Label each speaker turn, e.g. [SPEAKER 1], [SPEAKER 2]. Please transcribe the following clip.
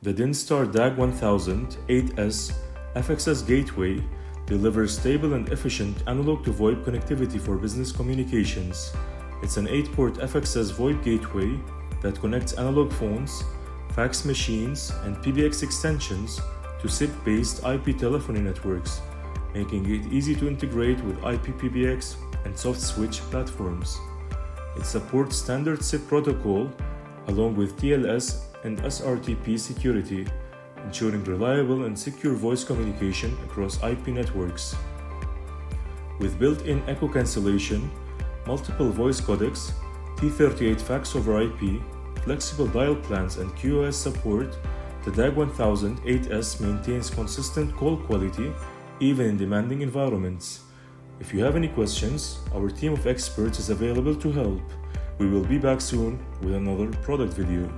[SPEAKER 1] The Dinstar DAG1000-8S FXS Gateway delivers stable and efficient analog to VoIP connectivity for business communications. It's an 8-port FXS VoIP gateway that connects analog phones, fax machines, and PBX extensions to SIP-based IP telephony networks, making it easy to integrate with IP-PBX and soft switch platforms. It supports standard SIP protocol along with TLS and SRTP security, ensuring reliable and secure voice communication across IP networks. With built-in echo cancellation, multiple voice codecs, T.38 Fax over IP, flexible dial plans, and QoS support, the DAG1000-8S maintains consistent call quality even in demanding environments. If you have any questions, our team of experts is available to help. We will be back soon with another product video.